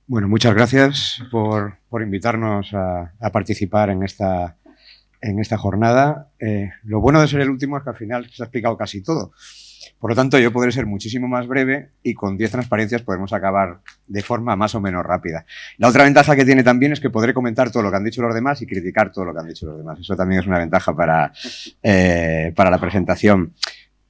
Bueno, muchas gracias por invitarnos a participar en esta jornada. Lo bueno de ser el último es que al final se ha explicado casi todo. Por lo tanto, yo podré ser muchísimo más breve y con 10 transparencias podemos acabar de forma más o menos rápida. La otra ventaja que tiene también es que podré comentar todo lo que han dicho los demás y criticar todo lo que han dicho los demás. Eso también es una ventaja para la presentación.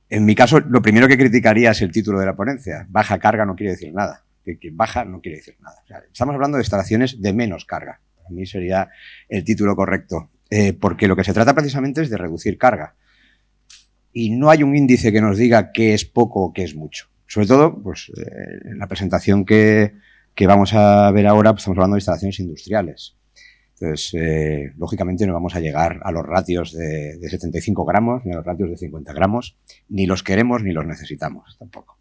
En mi caso, lo primero que criticaría es el título de la ponencia. Baja carga no quiere decir nada. Que baja no quiere decir nada. O sea, estamos hablando de instalaciones de menos carga. Para mí sería el título correcto. Porque lo que se trata precisamente es de reducir carga. Y no hay un índice que nos diga qué es poco o qué es mucho. Sobre todo, pues, en la presentación que vamos a ver ahora, pues, estamos hablando de instalaciones industriales. Entonces, lógicamente no vamos a llegar a los ratios de 75 gramos, ni a los ratios de 50 gramos, ni los queremos ni los necesitamos tampoco.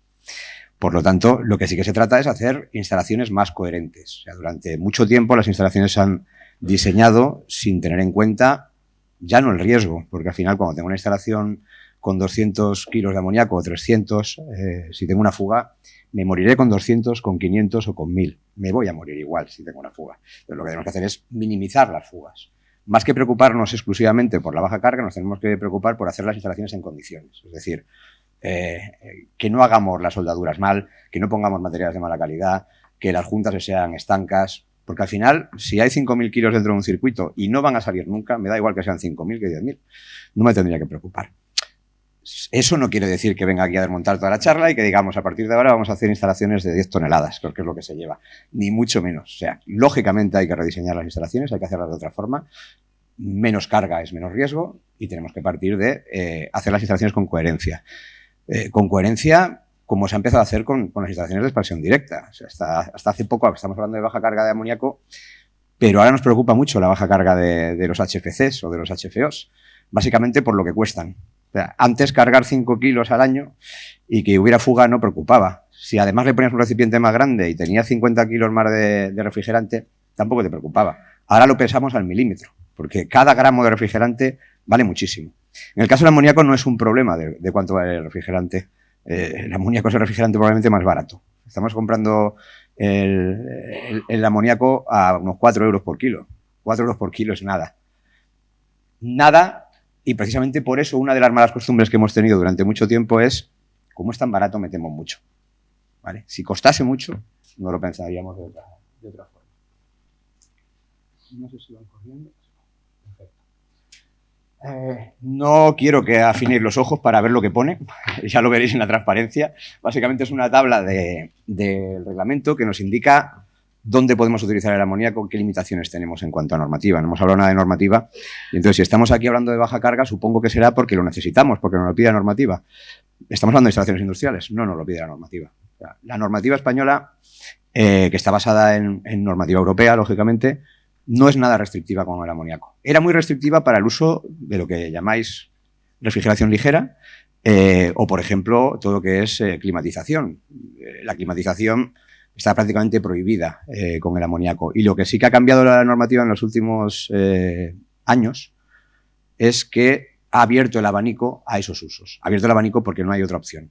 Por lo tanto, lo que sí que se trata es hacer instalaciones más coherentes. O sea, durante mucho tiempo las instalaciones se han diseñado sin tener en cuenta ya no el riesgo, porque al final cuando tengo una instalación con 200 kilos de amoníaco o 300, si tengo una fuga, me moriré con 200, con 500 o con 1000. Me voy a morir igual si tengo una fuga. Entonces, lo que tenemos que hacer es minimizar las fugas. Más que preocuparnos exclusivamente por la baja carga, nos tenemos que preocupar por hacer las instalaciones en condiciones. Es decir, que no hagamos las soldaduras mal, que no pongamos materiales de mala calidad, que las juntas sean estancas, porque al final, si hay 5.000 kilos dentro de un circuito y no van a salir nunca, me da igual que sean 5.000 que 10.000. No me tendría que preocupar. Eso no quiere decir que venga aquí a desmontar toda la charla y que digamos, a partir de ahora vamos a hacer instalaciones de 10 toneladas, porque es lo que se lleva. Ni mucho menos. O sea, lógicamente hay que rediseñar las instalaciones, hay que hacerlas de otra forma. Menos carga es menos riesgo y tenemos que partir de hacer las instalaciones con coherencia. Con coherencia, como se ha empezado a hacer con las instalaciones de expansión directa. O sea, hasta hace poco estamos hablando de baja carga de amoníaco, pero ahora nos preocupa mucho la baja carga de los HFCs o de los HFOs, básicamente por lo que cuestan. O sea, antes cargar 5 kilos al año y que hubiera fuga no preocupaba. Si además le ponías un recipiente más grande y tenía 50 kilos más de refrigerante, tampoco te preocupaba. Ahora lo pensamos al milímetro, porque cada gramo de refrigerante vale muchísimo. En el caso del amoníaco no es un problema de cuánto vale el refrigerante. El amoníaco es el refrigerante probablemente más barato. Estamos comprando el amoníaco a unos 4 euros por kilo. 4 euros por kilo es nada. Nada. Y precisamente por eso una de las malas costumbres que hemos tenido durante mucho tiempo es, como es tan barato, metemos mucho. ¿Vale? Si costase mucho, no lo pensaríamos de otra forma. No sé si van corriendo. Perfecto. No quiero que afinéis los ojos para ver lo que pone, ya lo veréis en la transparencia. Básicamente es una tabla del reglamento que nos indica dónde podemos utilizar el amoníaco, qué limitaciones tenemos en cuanto a normativa. No hemos hablado nada de normativa. Y entonces, si estamos aquí hablando de baja carga, supongo que será porque lo necesitamos, porque nos lo pide la normativa. ¿Estamos hablando de instalaciones industriales? No nos lo pide la normativa. O sea, la normativa española, que está basada en normativa europea, lógicamente, no es nada restrictiva con el amoníaco. Era muy restrictiva para el uso de lo que llamáis refrigeración ligera o, por ejemplo, todo lo que es climatización. La climatización está prácticamente prohibida con el amoníaco. Y lo que sí que ha cambiado la normativa en los últimos años es que ha abierto el abanico a esos usos. Ha abierto el abanico porque no hay otra opción.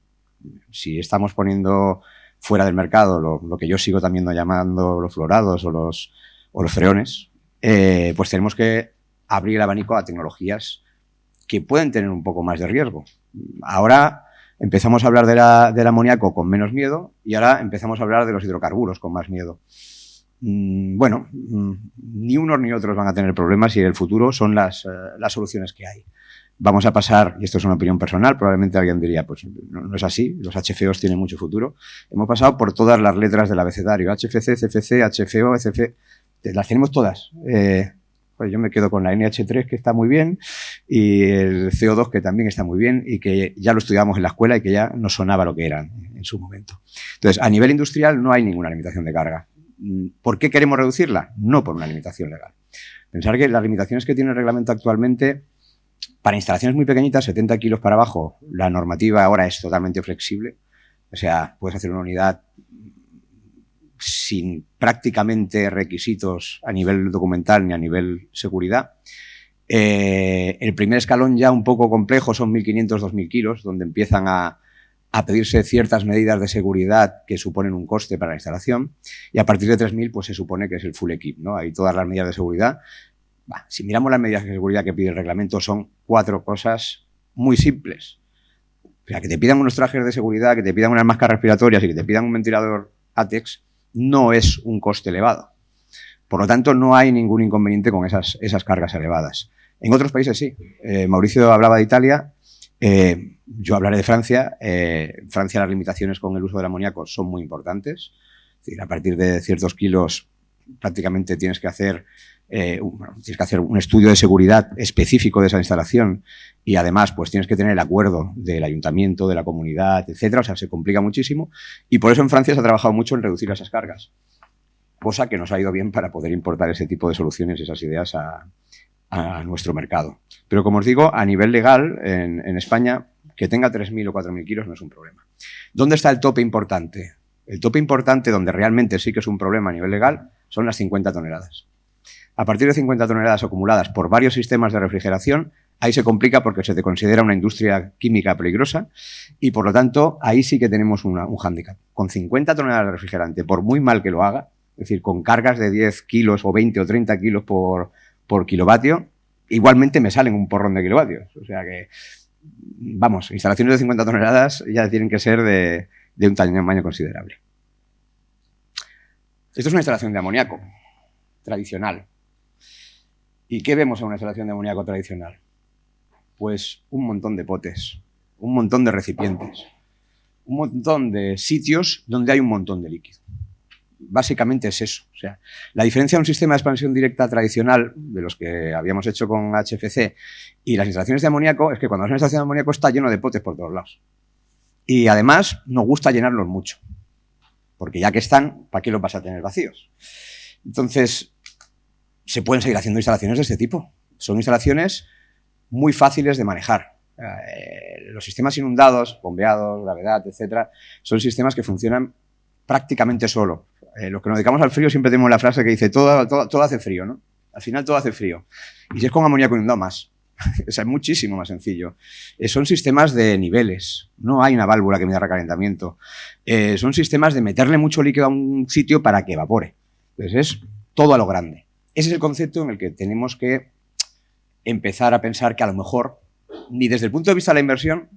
Si estamos poniendo fuera del mercado lo que yo sigo también llamando los fluorados o los freones, pues tenemos que abrir el abanico a tecnologías que pueden tener un poco más de riesgo. Ahora empezamos a hablar del amoníaco con menos miedo y ahora empezamos a hablar de los hidrocarburos con más miedo. Bueno, ni unos ni otros van a tener problemas y en el futuro son las soluciones que hay. Vamos a pasar, y esto es una opinión personal, probablemente alguien diría, pues no es así, los HFOs tienen mucho futuro. Hemos pasado por todas las letras del abecedario, HFC, CFC, HFO, ECF, las tenemos todas. Pues yo me quedo con la NH3, que está muy bien, y el CO2, que también está muy bien, y que ya lo estudiamos en la escuela y que ya nos sonaba lo que eran en su momento. Entonces, a nivel industrial no hay ninguna limitación de carga. ¿Por qué queremos reducirla? No por una limitación legal. Pensar que las limitaciones que tiene el reglamento actualmente, para instalaciones muy pequeñitas, 70 kilos para abajo, la normativa ahora es totalmente flexible. O sea, puedes hacer una unidad sin prácticamente requisitos a nivel documental ni a nivel seguridad. El primer escalón ya un poco complejo son 1.500, 2.000 kilos, donde empiezan a a pedirse ciertas medidas de seguridad que suponen un coste para la instalación, y a partir de 3.000 pues se supone que es el full equip, ¿no? Hay todas las medidas de seguridad. Si miramos las medidas de seguridad que pide el reglamento, son 4 cosas muy simples. O sea, que te pidan unos trajes de seguridad, que te pidan unas máscaras respiratorias y que te pidan un ventilador ATEX no es un coste elevado. Por lo tanto, no hay ningún inconveniente con esas cargas elevadas. En otros países sí. Mauricio hablaba de Italia. Yo hablaré de Francia. En Francia las limitaciones con el uso del amoníaco son muy importantes. Es decir, a partir de ciertos kilos prácticamente tienes que hacer un estudio de seguridad específico de esa instalación y además pues tienes que tener el acuerdo del ayuntamiento, de la comunidad, etcétera. O sea, se complica muchísimo y por eso en Francia se ha trabajado mucho en reducir esas cargas, cosa que nos ha ido bien para poder importar ese tipo de soluciones y esas ideas a nuestro mercado. Pero como os digo, a nivel legal, en España, que tenga 3.000 o 4.000 kilos no es un problema. ¿Dónde está el tope importante? El tope importante, donde realmente sí que es un problema a nivel legal, son las 50 toneladas. A partir de 50 toneladas acumuladas por varios sistemas de refrigeración, ahí se complica porque se te considera una industria química peligrosa y, por lo tanto, ahí sí que tenemos un hándicap. Con 50 toneladas de refrigerante, por muy mal que lo haga, es decir, con cargas de 10 kilos o 20 o 30 kilos por kilovatio, igualmente me salen un porrón de kilovatios. O sea que, vamos, instalaciones de 50 toneladas ya tienen que ser de un tamaño considerable. Esto es una instalación de amoníaco tradicional. ¿Y qué vemos en una instalación de amoníaco tradicional? Pues un montón de potes, un montón de recipientes, un montón de sitios donde hay un montón de líquido. Básicamente es eso. O sea, la diferencia de un sistema de expansión directa tradicional, de los que habíamos hecho con HFC, y las instalaciones de amoníaco, es que cuando es una instalación de amoníaco está lleno de potes por todos lados. Y además nos gusta llenarlos mucho, porque ya que están, ¿para qué los vas a tener vacíos? Entonces, se pueden seguir haciendo instalaciones de este tipo. Son instalaciones muy fáciles de manejar. Los sistemas inundados, bombeados, gravedad, etcétera, son sistemas que funcionan prácticamente solo. Los que nos dedicamos al frío siempre tenemos la frase que dice todo hace frío, ¿no? Al final todo hace frío. Y si es con amoníaco inundado, más. O sea, es muchísimo más sencillo. Son sistemas de niveles. No hay una válvula que mida recalentamiento. Son sistemas de meterle mucho líquido a un sitio para que evapore. Entonces es todo a lo grande. Ese es el concepto en el que tenemos que empezar a pensar que a lo mejor, ni desde el punto de vista de la inversión,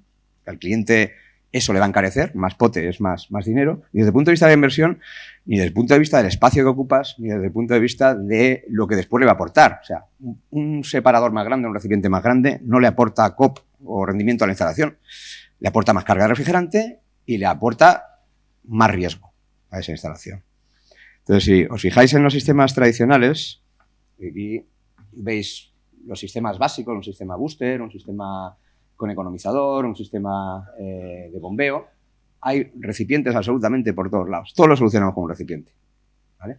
que al cliente eso le va a encarecer, más pote es más dinero, ni desde el punto de vista de la inversión, ni desde el punto de vista del espacio que ocupas, ni desde el punto de vista de lo que después le va a aportar. O sea, un separador más grande, un recipiente más grande, no le aporta COP o rendimiento a la instalación, le aporta más carga de refrigerante y le aporta más riesgo a esa instalación. Entonces, si os fijáis en los sistemas tradicionales, aquí veis los sistemas básicos, un sistema booster, un sistema con economizador, un sistema de bombeo. Hay recipientes absolutamente por todos lados. Todos lo solucionamos con un recipiente, ¿vale?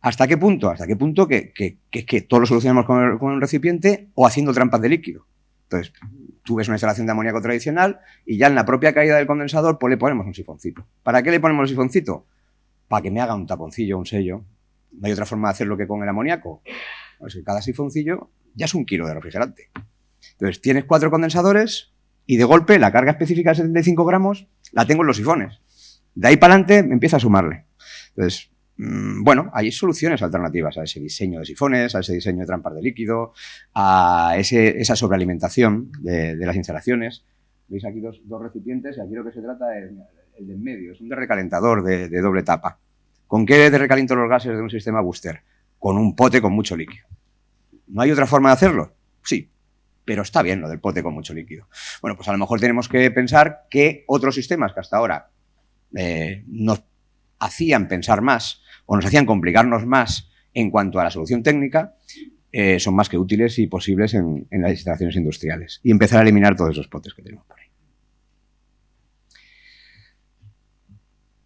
¿Hasta qué punto? Hasta qué punto que todos lo solucionamos con un recipiente o haciendo trampas de líquido. Entonces, tú ves una instalación de amoníaco tradicional y ya en la propia caída del condensador pues le ponemos un sifoncito. ¿Para qué le ponemos el sifoncito? Para que me haga un taponcillo, un sello. No hay otra forma de hacerlo que con el amoníaco. Pues que cada sifoncillo ya es 1 kilo de refrigerante. Entonces, tienes 4 condensadores y de golpe la carga específica de 75 gramos la tengo en los sifones. De ahí para adelante me empieza a sumarle. Entonces, bueno, hay soluciones alternativas a ese diseño de sifones, a ese diseño de trampas de líquido, a esa sobrealimentación de las instalaciones. Veis aquí dos recipientes y aquí lo que se trata es el de en medio, es un recalentador de doble tapa. ¿Con qué recaliento los gases de un sistema booster? Con un pote con mucho líquido. ¿No hay otra forma de hacerlo? Sí, pero está bien lo del pote con mucho líquido. Bueno, pues a lo mejor tenemos que pensar que otros sistemas que hasta ahora nos hacían pensar más o nos hacían complicarnos más en cuanto a la solución técnica, son más que útiles y posibles en las instalaciones industriales y empezar a eliminar todos esos potes que tenemos por ahí.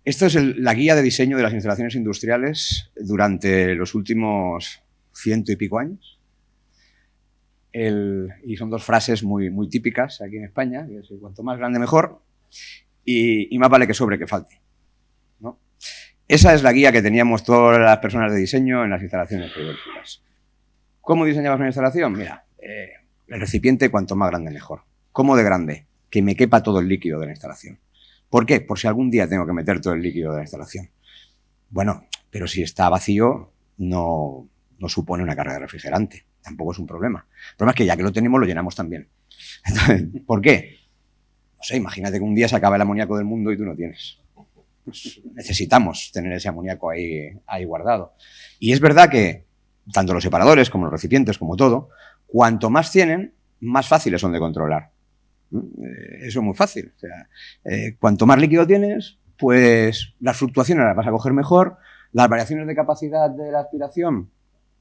Esto es la guía de diseño de las instalaciones industriales durante los últimos 100 y pico años. Y son 2 frases muy típicas aquí en España, que es cuanto más grande mejor y más vale que sobre que falte, ¿no? Esa es la guía que teníamos todas las personas de diseño en las instalaciones frigoríficas. ¿Cómo diseñamos una instalación? Mira, el recipiente cuanto más grande mejor. ¿Cómo de grande? Que me quepa todo el líquido de la instalación. ¿Por qué? Por si algún día tengo que meter todo el líquido de la instalación. Bueno, pero si está vacío, no supone una carga de refrigerante. Tampoco es un problema. El problema es que ya que lo tenemos, lo llenamos también. Entonces, ¿por qué? No sé, imagínate que un día se acaba el amoníaco del mundo y tú no tienes. Pues necesitamos tener ese amoníaco ahí guardado. Y es verdad que tanto los separadores como los recipientes, como todo, cuanto más tienen, más fáciles son de controlar. Eso es muy fácil. O sea, cuanto más líquido tienes, pues las fluctuaciones las vas a coger mejor, las variaciones de capacidad de la aspiración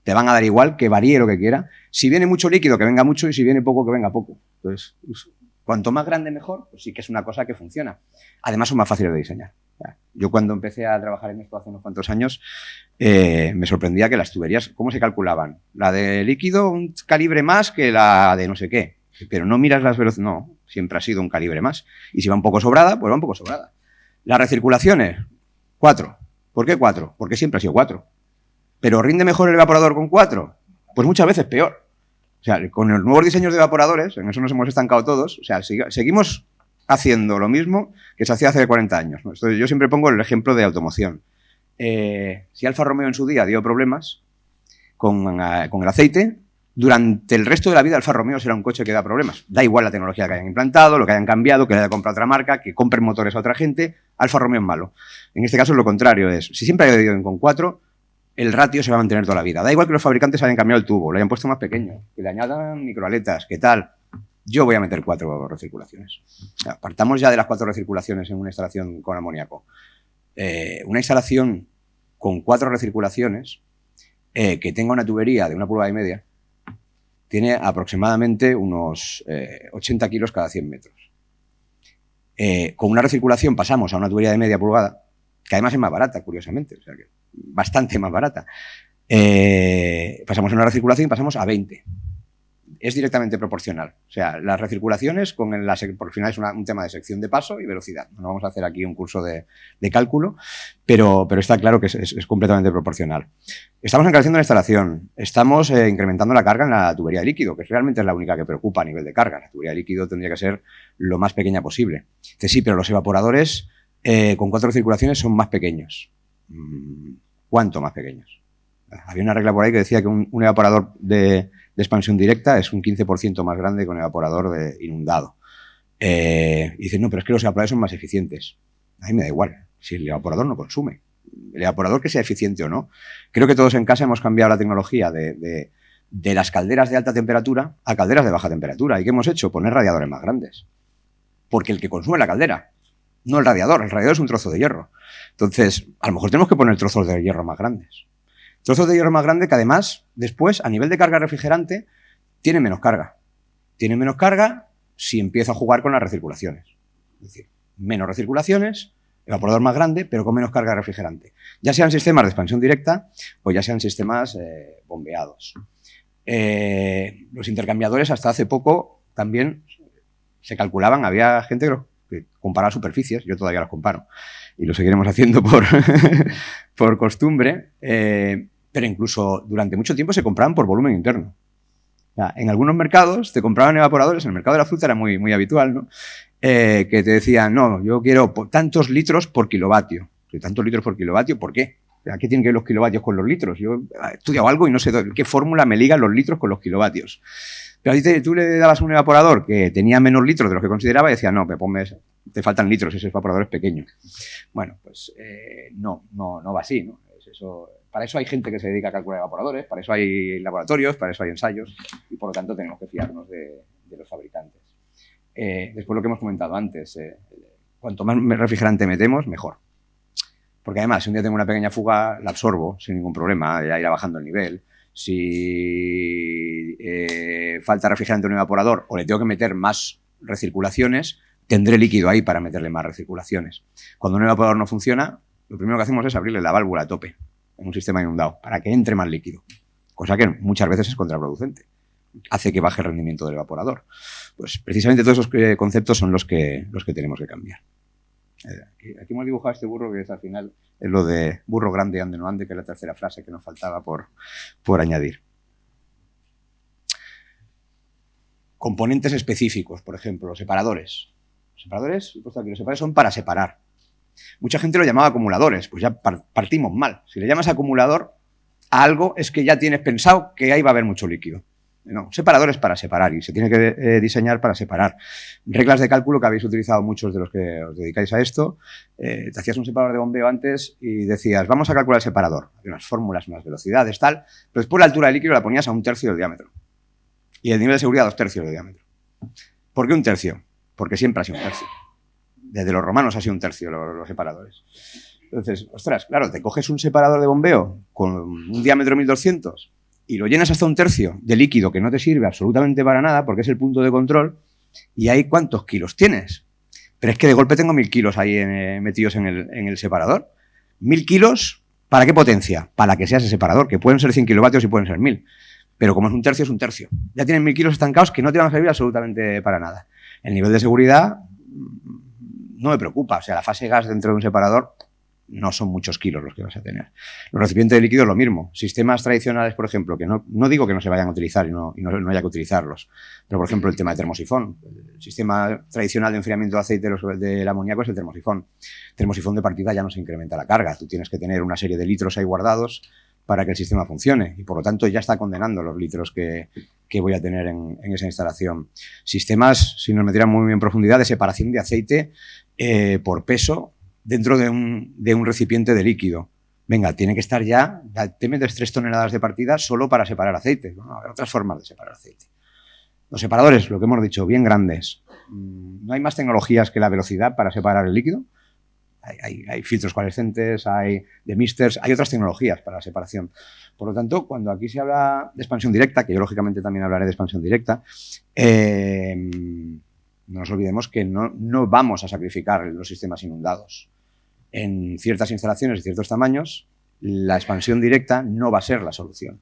te van a dar igual, que varíe lo que quiera. Si viene mucho líquido, que venga mucho, y si viene poco, que venga poco. Entonces, cuanto más grande, mejor, pues sí que es una cosa que funciona. Además, son más fáciles de diseñar. Yo cuando empecé a trabajar en esto hace unos cuantos años, me sorprendía que las tuberías, ¿cómo se calculaban? La de líquido, un calibre más que la de no sé qué. Pero no miras las velocidades. No, siempre ha sido un calibre más. Y si va un poco sobrada, pues va un poco sobrada. Las recirculaciones, 4. ¿Por qué 4? Porque siempre ha sido 4. ¿Pero rinde mejor el evaporador con 4? Pues muchas veces peor. O sea, con los nuevos diseños de evaporadores, en eso nos hemos estancado todos, o sea, seguimos haciendo lo mismo que se hacía hace 40 años, ¿no? Entonces, yo siempre pongo el ejemplo de automoción. Si Alfa Romeo en su día dio problemas con el aceite, durante el resto de la vida Alfa Romeo será un coche que da problemas. Da igual la tecnología que hayan implantado, lo que hayan cambiado, que le haya comprado otra marca, que compren motores a otra gente, Alfa Romeo es malo. En este caso, lo contrario es, si siempre ha ido bien con 4, el ratio se va a mantener toda la vida. Da igual que los fabricantes hayan cambiado el tubo, lo hayan puesto más pequeño, que le añadan microaletas, ¿qué tal? Yo voy a meter 4 recirculaciones. O sea, partamos ya de las 4 recirculaciones en una instalación con amoníaco. Una instalación con 4 recirculaciones que tenga una tubería de 1,5 pulgadas, tiene aproximadamente unos 80 kilos cada 100 metros. Con una recirculación pasamos a una tubería de 0,5 pulgadas, que además es más barata, curiosamente, o sea que bastante más barata. Pasamos a una recirculación y pasamos a 20. Es directamente proporcional. O sea, las recirculaciones, por final es un tema de sección de paso y velocidad. No vamos a hacer aquí un curso de cálculo, pero está claro que es completamente proporcional. Estamos encareciendo la instalación, estamos incrementando la carga en la tubería de líquido, que realmente es la única que preocupa a nivel de carga. La tubería de líquido tendría que ser lo más pequeña posible. Dice, sí, pero los evaporadores con 4 recirculaciones son más pequeños. ¿Cuánto más pequeños? Había una regla por ahí que decía que un evaporador de expansión directa es un 15% más grande que un evaporador inundado. Y dicen, no, pero es que los evaporadores son más eficientes. A mí me da igual, si el evaporador no consume. El evaporador que sea eficiente o no. Creo que todos en casa hemos cambiado la tecnología de las calderas de alta temperatura a calderas de baja temperatura. ¿Y qué hemos hecho? Poner radiadores más grandes. Porque el que consume es la caldera, no el radiador. El radiador es un trozo de hierro. Entonces, a lo mejor tenemos que poner trozos de hierro más grandes. Trozos de hierro más grandes que además, después, a nivel de carga refrigerante, tienen menos carga. Tienen menos carga si empiezo a jugar con las recirculaciones. Es decir, menos recirculaciones, evaporador más grande, pero con menos carga refrigerante. Ya sean sistemas de expansión directa o ya sean sistemas bombeados. Los intercambiadores hasta hace poco también se calculaban, había gente que comparaba superficies, yo todavía las comparo, y lo seguiremos haciendo por costumbre, pero incluso durante mucho tiempo se compraban por volumen interno. O sea, en algunos mercados te compraban evaporadores, en el mercado de la fruta era muy, muy habitual, ¿no? Que te decían, no, yo quiero tantos litros por kilovatio. ¿Tantos litros por kilovatio? ¿Por qué? ¿A qué tienen que ver los kilovatios con los litros? Yo he estudiado algo y no sé qué fórmula me ligan los litros con los kilovatios. Pero a tú le dabas un evaporador que tenía menos litros de los que consideraba y decía, no, te faltan litros, ese evaporador es pequeño. Bueno, pues no va así, ¿no? Para eso hay gente que se dedica a calcular evaporadores, para eso hay laboratorios, para eso hay ensayos y por lo tanto tenemos que fiarnos de los fabricantes. Después lo que hemos comentado antes, cuanto más refrigerante metemos, mejor. Porque además, si un día tengo una pequeña fuga, la absorbo sin ningún problema, ya irá bajando el nivel. Si falta refrigerante en un evaporador o le tengo que meter más recirculaciones, tendré líquido ahí para meterle más recirculaciones. Cuando un evaporador no funciona, lo primero que hacemos es abrirle la válvula a tope en un sistema inundado para que entre más líquido, cosa que muchas veces es contraproducente. Hace que baje el rendimiento del evaporador. Pues precisamente todos esos conceptos son los que tenemos que cambiar. Aquí hemos dibujado este burro que es, al final es lo de burro grande ande no ande, que es la tercera frase que nos faltaba por añadir. Componentes específicos, por ejemplo, los separadores. Separadores, los separadores son para separar. Mucha gente lo llamaba acumuladores, pues ya partimos mal. Si le llamas acumulador a algo es que ya tienes pensado que ahí va a haber mucho líquido. No, separadores para separar y se tiene que diseñar para separar. Reglas de cálculo que habéis utilizado muchos de los que os dedicáis a esto. Te hacías un separador de bombeo antes y decías, vamos a calcular el separador. Hay unas fórmulas, unas velocidades, tal. Pero después la altura del líquido la ponías a 1/3 del diámetro. Y el nivel de seguridad a 2/3 del diámetro. ¿Por qué 1/3? Porque siempre ha sido 1/3. Desde los romanos ha sido 1/3 los separadores. Entonces, ostras, claro, te coges un separador de bombeo con un diámetro 1200 y lo llenas hasta 1/3 de líquido que no te sirve absolutamente para nada porque es el punto de control y ahí ¿cuántos kilos tienes? Pero es que de golpe tengo 1000 kilos ahí metidos en el separador. 1000 kilos, ¿para qué potencia? Para que sea ese separador, que pueden ser 100 kilovatios y pueden ser 1000. Pero como es 1/3, es 1/3. Ya tienes 1000 kilos estancados que no te van a servir absolutamente para nada. El nivel de seguridad no me preocupa. O sea, la fase gas dentro de un separador no son muchos kilos los que vas a tener. Los recipientes de líquido es lo mismo. Sistemas tradicionales, por ejemplo, que no digo que no se vayan a utilizar y no haya que utilizarlos, pero por ejemplo el tema de termosifón. El sistema tradicional de enfriamiento de aceite del amoníaco es el termosifón. Termosifón de partida ya no se incrementa la carga. Tú tienes que tener una serie de litros ahí guardados para que el sistema funcione y por lo tanto ya está condenando los litros que voy a tener en esa instalación. Sistemas, si nos metieran muy en profundidad, de separación de aceite por peso dentro de un recipiente de líquido. Venga, tiene que estar ya te metes 3 toneladas de partida solo para separar aceite. Bueno, hay otras formas de separar aceite. Los separadores, lo que hemos dicho, bien grandes. No hay más tecnologías que la velocidad para separar el líquido. Hay filtros coalescentes, hay demisters, hay otras tecnologías para la separación. Por lo tanto, cuando aquí se habla de expansión directa, que yo lógicamente también hablaré de expansión directa, no nos olvidemos que no vamos a sacrificar los sistemas inundados. En ciertas instalaciones de ciertos tamaños, la expansión directa no va a ser la solución.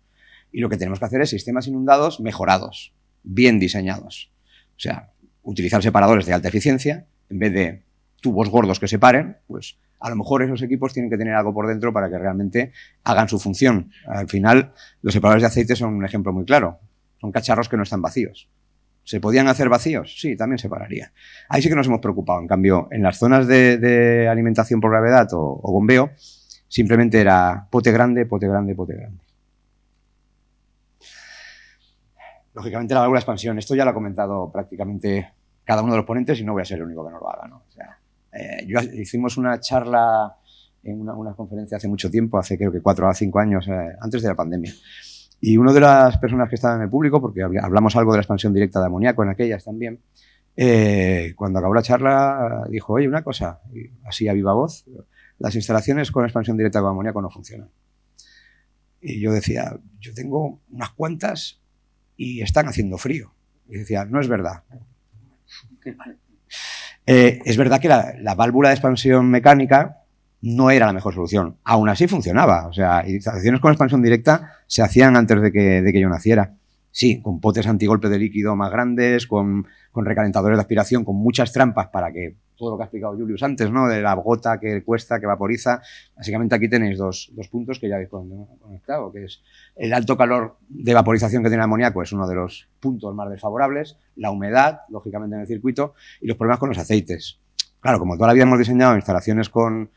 Y lo que tenemos que hacer es sistemas inundados mejorados, bien diseñados. O sea, utilizar separadores de alta eficiencia en vez de tubos gordos que separen, pues a lo mejor esos equipos tienen que tener algo por dentro para que realmente hagan su función. Al final, los separadores de aceite son un ejemplo muy claro. Son cacharros que no están vacíos. ¿Se podían hacer vacíos? Sí, también separaría. Ahí sí que nos hemos preocupado. En cambio, en las zonas de alimentación por gravedad o bombeo, simplemente era pote grande, pote grande, pote grande. Lógicamente, la válvula de expansión. Esto ya lo ha comentado prácticamente cada uno de los ponentes y no voy a ser el único que no lo haga, ¿no? O sea, hicimos una charla en una conferencia hace mucho tiempo, hace creo que 4 o 5 años, antes de la pandemia. Y una de las personas que estaba en el público, porque hablamos algo de la expansión directa de amoníaco en aquellas también, cuando acabó la charla dijo, oye, una cosa, así a viva voz, las instalaciones con expansión directa con amoníaco no funcionan. Y yo decía, yo tengo unas cuantas y están haciendo frío. Y decía, no es verdad. Es verdad que la válvula de expansión mecánica no era la mejor solución. Aún así funcionaba. O sea, instalaciones con expansión directa se hacían antes de que yo naciera. Sí, con potes antigolpe de líquido más grandes, con recalentadores de aspiración, con muchas trampas para que todo lo que ha explicado Julius antes, ¿no? De la gota que cuesta, que vaporiza. Básicamente aquí tenéis dos puntos que ya habéis conectado, que es el alto calor de vaporización que tiene el amoníaco, es uno de los puntos más desfavorables, la humedad, lógicamente, en el circuito, y los problemas con los aceites. Claro, como toda la vida hemos diseñado instalaciones con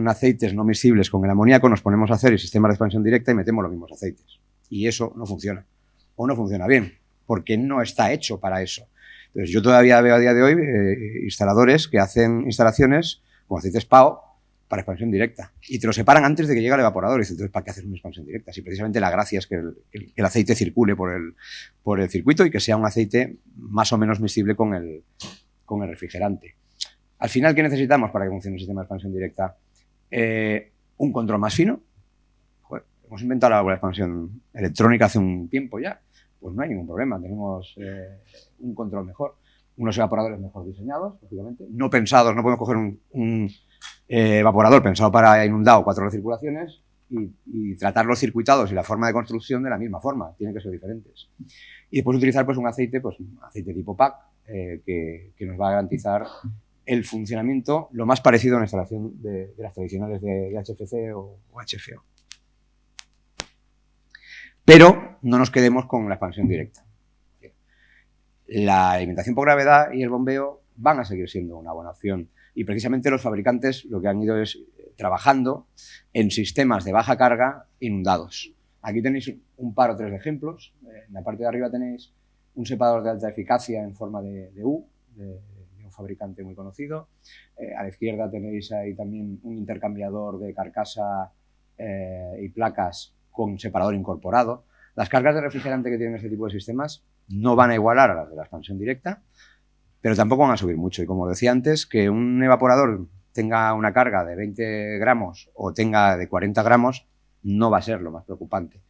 aceites no miscibles con el amoníaco, nos ponemos a hacer el sistema de expansión directa y metemos los mismos aceites. Y eso no funciona. O no funciona bien, porque no está hecho para eso. Entonces, yo todavía veo a día de hoy instaladores que hacen instalaciones con aceites PAO para expansión directa. Y te lo separan antes de que llegue el evaporador. Y dices, entonces, ¿para qué hacer una expansión directa? Si precisamente la gracia es que el aceite circule por el circuito y que sea un aceite más o menos miscible con el refrigerante. Al final, ¿qué necesitamos para que funcione un sistema de expansión directa? Un control más fino. Joder, hemos inventado la válvula de expansión electrónica hace un tiempo ya. Pues no hay ningún problema. Tenemos un control mejor. Unos evaporadores mejor diseñados, lógicamente. No pensados, no podemos coger un evaporador pensado para inundado 4 recirculaciones y tratar los circuitados y la forma de construcción de la misma forma. Tienen que ser diferentes. Y después utilizar un aceite tipo PAC, que nos va a garantizar el funcionamiento lo más parecido a una instalación de las tradicionales de HFC o HFO. Pero no nos quedemos con la expansión directa. La alimentación por gravedad y el bombeo van a seguir siendo una buena opción. Y precisamente los fabricantes lo que han ido es trabajando en sistemas de baja carga inundados. Aquí tenéis un par o tres de ejemplos. En la parte de arriba tenéis un separador de alta eficacia en forma de U, de un fabricante muy conocido. A la izquierda tenéis ahí también un intercambiador de carcasa y placas con separador incorporado. Las cargas de refrigerante que tienen este tipo de sistemas no van a igualar a las de la expansión directa, pero tampoco van a subir mucho. Y como decía antes, que un evaporador tenga una carga de 20 gramos o tenga de 40 gramos no va a ser lo más preocupante.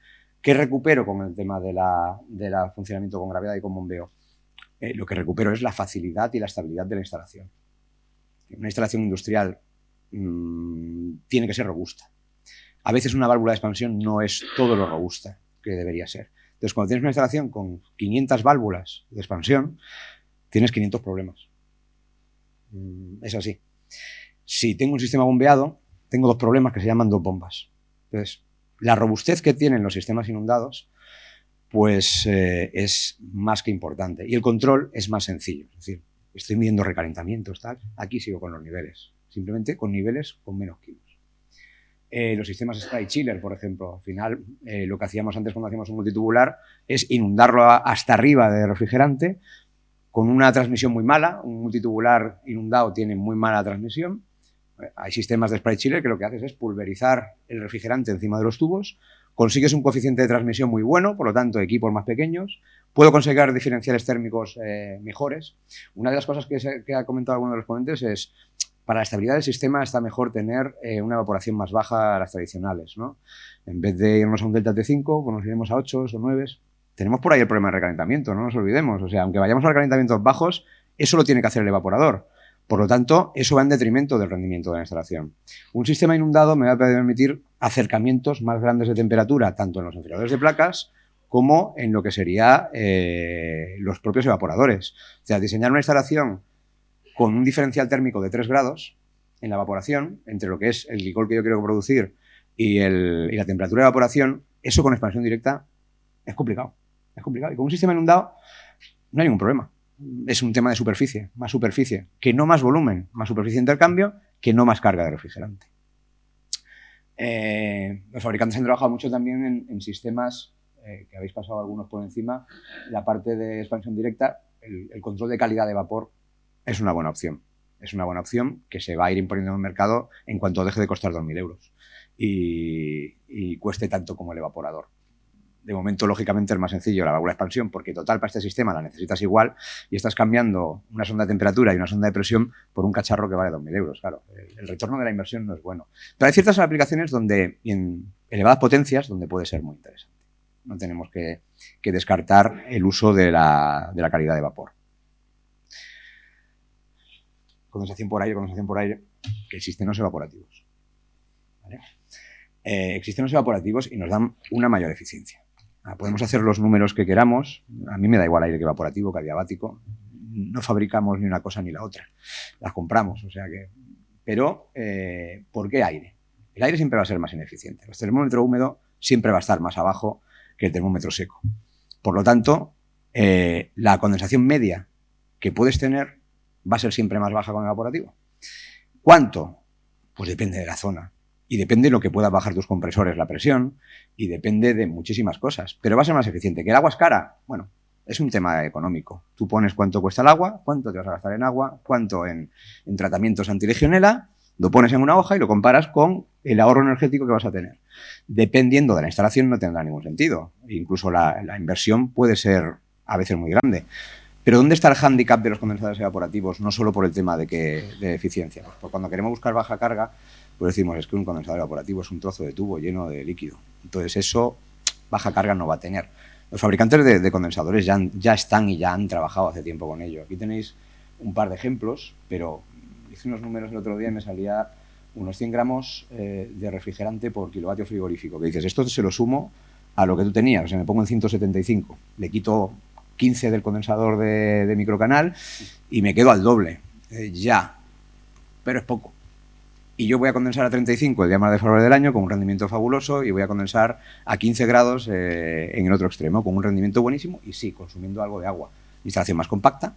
¿Qué recupero con el tema de la funcionamiento con gravedad y con bombeo? Lo que recupero es la facilidad y la estabilidad de la instalación. Una instalación industrial tiene que ser robusta. A veces una válvula de expansión no es todo lo robusta que debería ser. Entonces, cuando tienes una instalación con 500 válvulas de expansión, tienes 500 problemas. Es así. Si tengo un sistema bombeado, tengo dos problemas que se llaman dos bombas. Entonces, la robustez que tienen los sistemas inundados, pues es más que importante. Y el control es más sencillo. Es decir, estoy midiendo recalentamientos, tal. Aquí sigo con los niveles. Simplemente con niveles con menos kilos. Los sistemas spray chiller, por ejemplo, al final lo que hacíamos antes cuando hacíamos un multitubular es inundarlo hasta arriba de refrigerante con una transmisión muy mala. Un multitubular inundado tiene muy mala transmisión. Hay sistemas de spray chiller que lo que haces es pulverizar el refrigerante encima de los tubos, consigues un coeficiente de transmisión muy bueno, por lo tanto equipos más pequeños, puedo conseguir diferenciales térmicos mejores. Una de las cosas que ha comentado alguno de los ponentes es: para la estabilidad del sistema está mejor tener una evaporación más baja a las tradicionales, ¿no? En vez de irnos a un delta T5, pues nos iremos a 8 o 9. Tenemos por ahí el problema de recalentamiento, no nos olvidemos. O sea, aunque vayamos a recalentamientos bajos, eso lo tiene que hacer el evaporador. Por lo tanto, eso va en detrimento del rendimiento de la instalación. Un sistema inundado me va a permitir acercamientos más grandes de temperatura, tanto en los enfriadores de placas como en lo que serían los propios evaporadores. O sea, diseñar una instalación con un diferencial térmico de 3 grados en la evaporación, entre lo que es el glicol que yo quiero producir y la temperatura de evaporación, eso con expansión directa es complicado. Es complicado. Y con un sistema inundado no hay ningún problema. Es un tema de superficie, más superficie, que no más volumen, más superficie de intercambio, que no más carga de refrigerante. Los fabricantes han trabajado mucho también en sistemas que habéis pasado algunos por encima. La parte de expansión directa, el control de calidad de vapor es una buena opción. Es una buena opción que se va a ir imponiendo en el mercado en cuanto deje de costar 2.000 euros y cueste tanto como el evaporador. De momento, lógicamente, es más sencillo la válvula de expansión, porque total para este sistema la necesitas igual y estás cambiando una sonda de temperatura y una sonda de presión por un cacharro que vale 2.000 euros. Claro, el retorno de la inversión no es bueno. Pero hay ciertas aplicaciones donde, en elevadas potencias, donde puede ser muy interesante. No tenemos que descartar el uso de la calidad de vapor. Condensación por aire, que existen los evaporativos. ¿Vale? Existen los evaporativos y nos dan una mayor eficiencia. Podemos hacer los números que queramos. A mí me da igual aire que evaporativo, que adiabático. No fabricamos ni una cosa ni la otra. Las compramos, o sea que... Pero, ¿por qué aire? El aire siempre va a ser más ineficiente. El termómetro húmedo siempre va a estar más abajo que el termómetro seco. Por lo tanto, la condensación media que puedes tener va a ser siempre más baja con el evaporativo. ¿Cuánto? Pues depende de la zona. Y depende de lo que pueda bajar tus compresores, la presión, y depende de muchísimas cosas. Pero va a ser más eficiente. ¿Que el agua es cara? Bueno, es un tema económico. Tú pones cuánto cuesta el agua, cuánto te vas a gastar en agua, cuánto en tratamientos antilegionela, lo pones en una hoja y lo comparas con el ahorro energético que vas a tener. Dependiendo de la instalación no tendrá ningún sentido. Incluso la inversión puede ser a veces muy grande. Pero ¿dónde está el hándicap de los condensadores evaporativos? No solo por el tema de eficiencia. Pues cuando queremos buscar baja carga, pues decimos, es que un condensador evaporativo es un trozo de tubo lleno de líquido. Entonces eso, baja carga no va a tener. Los fabricantes de condensadores ya están y ya han trabajado hace tiempo con ello. Aquí tenéis un par de ejemplos, pero hice unos números el otro día y me salía unos 100 gramos de refrigerante por kilovatio frigorífico. Que dices, esto se lo sumo a lo que tú tenías. O sea, me pongo en 175, le quito 15 del condensador de microcanal y me quedo al doble. Ya, pero es poco. Y yo voy a condensar a 35 el día más desfavorable del año con un rendimiento fabuloso y voy a condensar a 15 grados en el otro extremo con un rendimiento buenísimo y sí, consumiendo algo de agua. Instalación más compacta,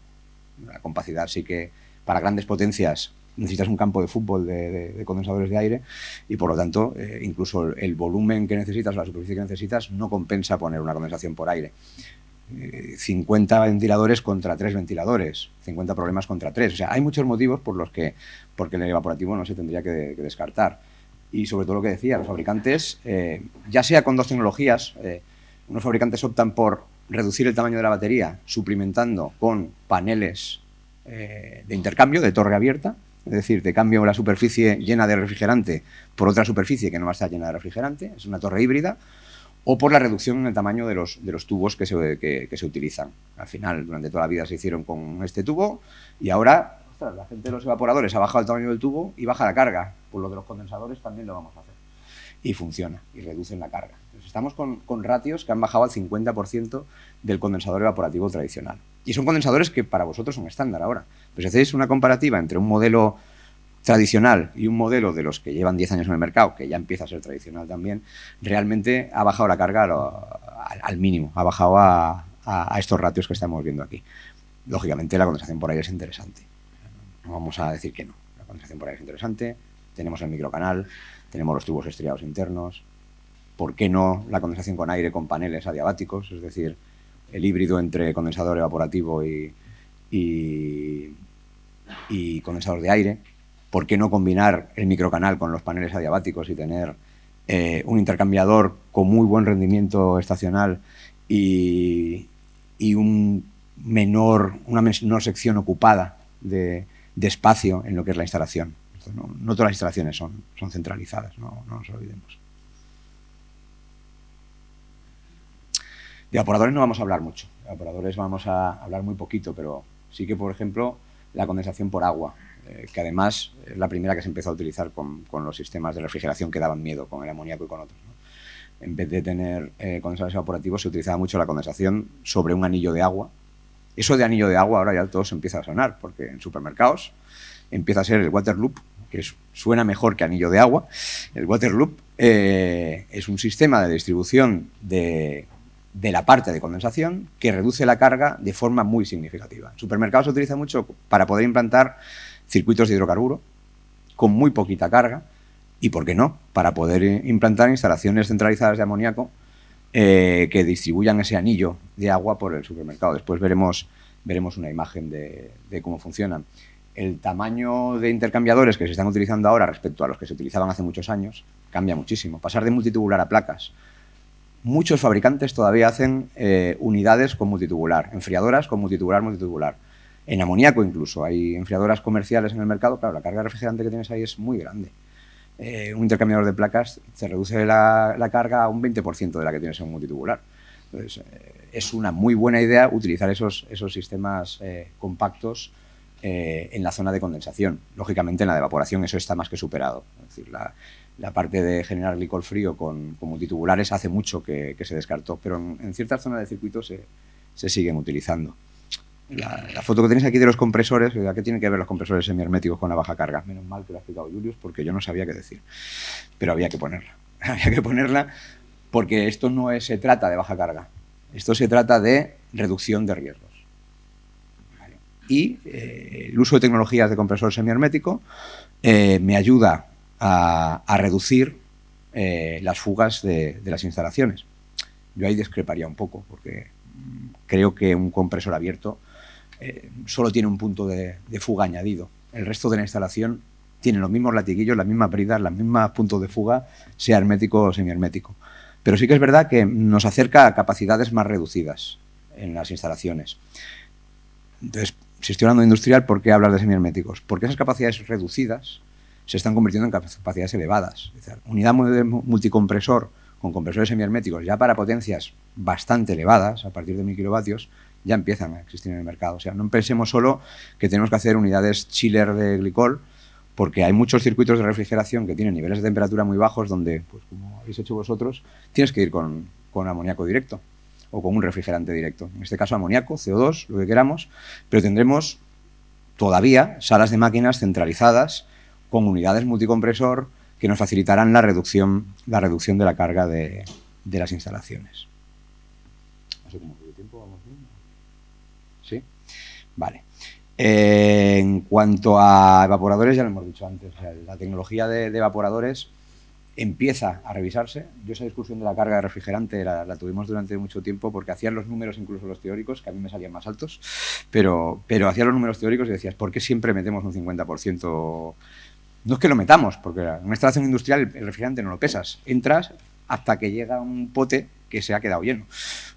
La compacidad sí que para grandes potencias necesitas un campo de fútbol de condensadores de aire y, por lo tanto, incluso el volumen que necesitas, la superficie que necesitas, no compensa poner una condensación por aire. 50 ventiladores contra 3 ventiladores, 50 problemas contra 3. O sea, hay muchos motivos por los que porque el evaporativo no se tendría que descartar. Y sobre todo lo que decía, los fabricantes, ya sea con dos tecnologías, unos fabricantes optan por reducir el tamaño de la batería suplimentando con paneles de intercambio, de torre abierta, es decir, te cambio la superficie llena de refrigerante por otra superficie que no va a estar llena de refrigerante, es una torre híbrida, o por la reducción en el tamaño de los tubos que se utilizan. Al final, durante toda la vida se hicieron con este tubo y ahora, ostras, la gente de los evaporadores ha bajado el tamaño del tubo y baja la carga. Por lo de los condensadores también lo vamos a hacer. Y funciona, y reducen la carga. Entonces, estamos con ratios que han bajado al 50% del condensador evaporativo tradicional. Y son condensadores que para vosotros son estándar ahora. Pues si hacéis una comparativa entre un modelo tradicional y un modelo de los que llevan 10 años en el mercado, que ya empieza a ser tradicional también, realmente ha bajado la carga al mínimo, ha bajado a estos ratios que estamos viendo aquí. Lógicamente la condensación por aire es interesante, no vamos a decir que no, la condensación por aire es interesante, tenemos el microcanal, tenemos los tubos estriados internos, ¿por qué no la condensación con aire con paneles adiabáticos? Es decir, el híbrido entre condensador evaporativo y condensador de aire. ¿Por qué no combinar el microcanal con los paneles adiabáticos y tener un intercambiador con muy buen rendimiento estacional y una menor sección ocupada de espacio en lo que es la instalación? No todas las instalaciones son centralizadas, no nos olvidemos. De evaporadores no vamos a hablar mucho. De evaporadores vamos a hablar muy poquito, pero sí que, por ejemplo, la condensación por agua, que además es la primera que se empezó a utilizar con los sistemas de refrigeración que daban miedo, con el amoníaco y con otros, ¿no? En vez de tener condensadores evaporativos, se utilizaba mucho la condensación sobre un anillo de agua. Eso de anillo de agua ahora ya todo se empieza a sonar, porque en supermercados empieza a ser el water loop, que suena mejor que anillo de agua. El water loop es un sistema de distribución de la parte de condensación que reduce la carga de forma muy significativa. En supermercados se utiliza mucho para poder implantar circuitos de hidrocarburo con muy poquita carga y, ¿por qué no?, para poder implantar instalaciones centralizadas de amoníaco que distribuyan ese anillo de agua por el supermercado. Después veremos una imagen de cómo funcionan. El tamaño de intercambiadores que se están utilizando ahora respecto a los que se utilizaban hace muchos años cambia muchísimo. Pasar de multitubular a placas. Muchos fabricantes todavía hacen unidades con multitubular, enfriadoras con multitubular. En amoníaco incluso, hay enfriadoras comerciales en el mercado. Claro, la carga de refrigerante que tienes ahí es muy grande. Un intercambiador de placas se reduce la carga a un 20% de la que tienes en un multitubular. Entonces, es una muy buena idea utilizar esos sistemas compactos en la zona de condensación. Lógicamente, en la de evaporación eso está más que superado. Es decir, la parte de generar licor frío con multitubulares hace mucho que se descartó, pero en ciertas zonas de circuito se siguen utilizando. La foto que tenéis aquí de los compresores, ¿a qué tienen que ver los compresores semiherméticos con la baja carga? Menos mal que lo ha explicado Julius, porque yo no sabía qué decir, pero había que ponerla. Había que ponerla porque esto no se trata de baja carga, esto se trata de reducción de riesgos. ¿Vale? Y el uso de tecnologías de compresor semihermético me ayuda a reducir las fugas de las instalaciones. Yo ahí discreparía un poco, porque creo que un compresor abierto solo tiene un punto de fuga añadido. El resto de la instalación tiene los mismos latiguillos, las mismas bridas, los mismos puntos de fuga, sea hermético o semihermético. Pero sí que es verdad que nos acerca a capacidades más reducidas en las instalaciones. Entonces, si estoy hablando de industrial, ¿por qué hablar de semiherméticos? Porque esas capacidades reducidas se están convirtiendo en capacidades elevadas. Es decir, unidad multicompresor con compresores semiherméticos ya para potencias bastante elevadas, a partir de 1000 kilovatios, ya empiezan a existir en el mercado. O sea, no pensemos solo que tenemos que hacer unidades chiller de glicol, porque hay muchos circuitos de refrigeración que tienen niveles de temperatura muy bajos donde, pues como habéis hecho vosotros, tienes que ir con amoníaco directo o con un refrigerante directo. En este caso amoníaco, CO2, lo que queramos, pero tendremos todavía salas de máquinas centralizadas con unidades multicompresor que nos facilitarán la reducción de la carga de las instalaciones. No sé cómo de tiempo vamos bien. ¿Sí? Vale. En cuanto a evaporadores, ya lo hemos dicho antes, o sea, la tecnología de evaporadores empieza a revisarse. Yo esa discusión de la carga de refrigerante la tuvimos durante mucho tiempo porque hacían los números, incluso los teóricos, que a mí me salían más altos, pero hacían los números teóricos y decías, ¿por qué siempre metemos un 50%? No es que lo metamos, porque en una instalación industrial el refrigerante no lo pesas. Entras hasta que llega un pote que se ha quedado lleno.